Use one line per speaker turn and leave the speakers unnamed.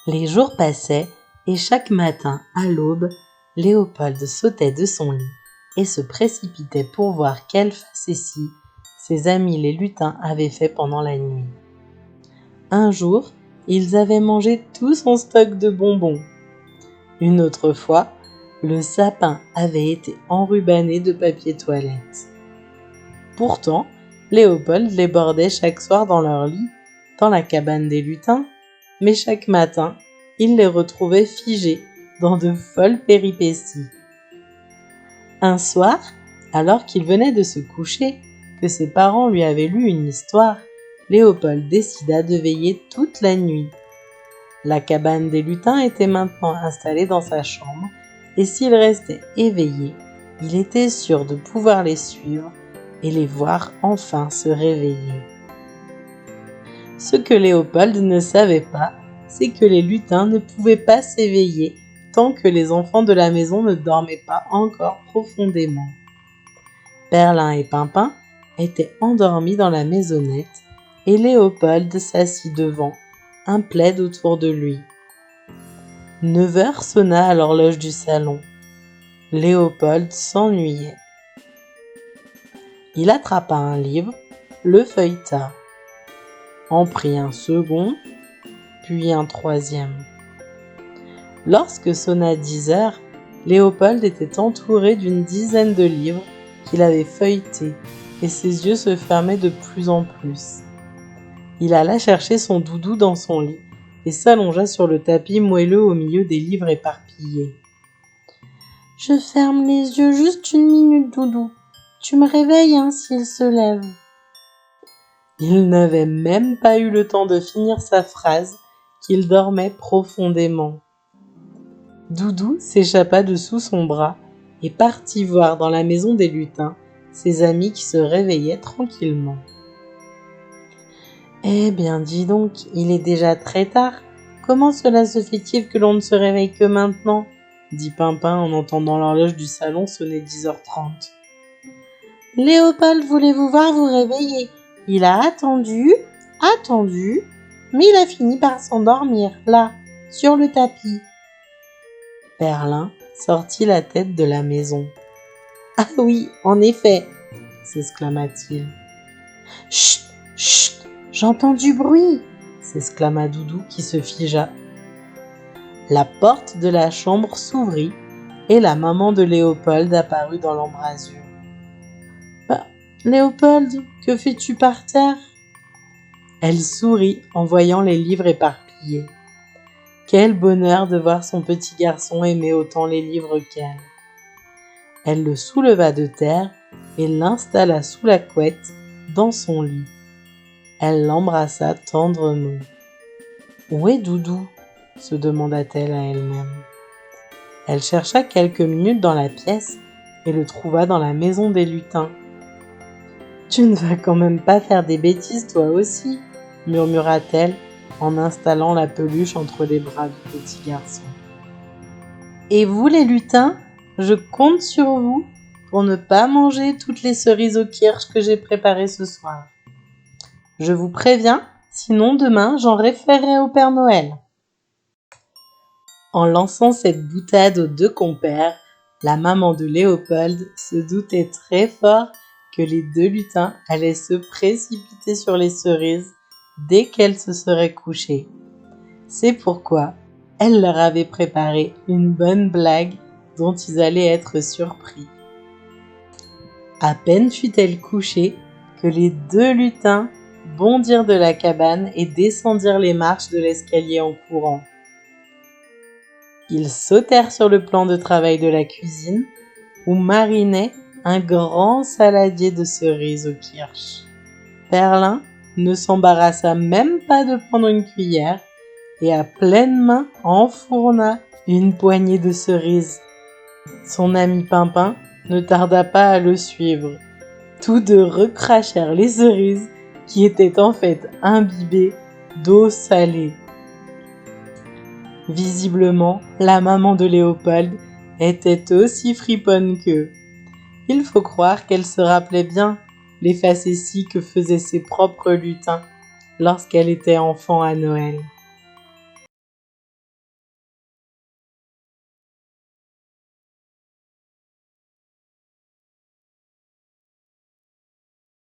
Les jours passaient et chaque matin, à l'aube, Léopold sautait de son lit et se précipitait pour voir quelle facétie ses amis les lutins avaient fait pendant la nuit. Un jour, ils avaient mangé tout son stock de bonbons. Une autre fois, le sapin avait été enrubanné de papier toilette. Pourtant, Léopold les bordait chaque soir dans leur lit, dans la cabane des lutins, mais chaque matin, il les retrouvait figés dans de folles péripéties. Un soir, alors qu'il venait de se coucher, que ses parents lui avaient lu une histoire, Léopold décida de veiller toute la nuit. La cabane des lutins était maintenant installée dans sa chambre, et s'il restait éveillé, il était sûr de pouvoir les suivre et les voir enfin se réveiller. Ce que Léopold ne savait pas, c'est que les lutins ne pouvaient pas s'éveiller tant que les enfants de la maison ne dormaient pas encore profondément. Perlin et Pimpin étaient endormis dans la maisonnette et Léopold s'assit devant, un plaid autour de lui. 9 heures sonna à l'horloge du salon. Léopold s'ennuyait. Il attrapa un livre, le feuilleta, en prit un second, puis un troisième. Lorsque sonna 10 heures, Léopold était entouré d'une dizaine de livres qu'il avait feuilletés, et ses yeux se fermaient de plus en plus. Il alla chercher son doudou dans son lit et s'allongea sur le tapis moelleux au milieu des livres éparpillés. « Je ferme les yeux juste 1 minute, doudou. Tu me réveilles s'il se lève. » Il n'avait même pas eu le temps de finir sa phrase qu'il dormait profondément. Doudou s'échappa de sous son bras et partit voir dans la maison des lutins ses amis qui se réveillaient tranquillement. « Eh bien, dis donc, il est déjà très tard. Comment cela se fait-il que l'on ne se réveille que maintenant ?» dit Pimpin en entendant l'horloge du salon sonner 10h30. « Léopold voulait vous voir vous réveiller. Il a attendu, mais il a fini par s'endormir, là, sur le tapis. » Perlin sortit la tête de la maison. « Ah oui, en effet !» s'exclama-t-il. « Chut, chut, j'entends du bruit !» s'exclama Doudou qui se figea. La porte de la chambre s'ouvrit et la maman de Léopold apparut dans l'embrasure. « Léopold, que fais-tu par terre ?» Elle sourit en voyant les livres éparpillés. Quel bonheur de voir son petit garçon aimer autant les livres qu'elle. Elle le souleva de terre et l'installa sous la couette dans son lit. Elle l'embrassa tendrement. « Où est Doudou ?» se demanda-t-elle à elle-même. Elle chercha quelques minutes dans la pièce et le trouva dans la maison des lutins. « Tu ne vas quand même pas faire des bêtises toi aussi ?» murmura-t-elle en installant la peluche entre les bras du petit garçon. « Et vous les lutins, je compte sur vous pour ne pas manger toutes les cerises au kirsch que j'ai préparées ce soir. Je vous préviens, sinon demain j'en référerai au Père Noël. » En lançant cette boutade aux 2 compères, la maman de Léopold se doutait très fort que les 2 lutins allaient se précipiter sur les cerises dès qu'elles se seraient couchées. C'est pourquoi elle leur avait préparé une bonne blague dont ils allaient être surpris. À peine fut-elle couchée que les 2 lutins bondirent de la cabane et descendirent les marches de l'escalier en courant. Ils sautèrent sur le plan de travail de la cuisine où marinait un grand saladier de cerises au kirsch. Perlin ne s'embarrassa même pas de prendre une cuillère et à pleine main enfourna une poignée de cerises. Son ami Pimpin ne tarda pas à le suivre. Tous 2 recrachèrent les cerises qui étaient en fait imbibées d'eau salée. Visiblement, la maman de Léopold était aussi friponne qu'eux. Il faut croire qu'elle se rappelait bien les facéties que faisaient ses propres lutins lorsqu'elle était enfant à Noël.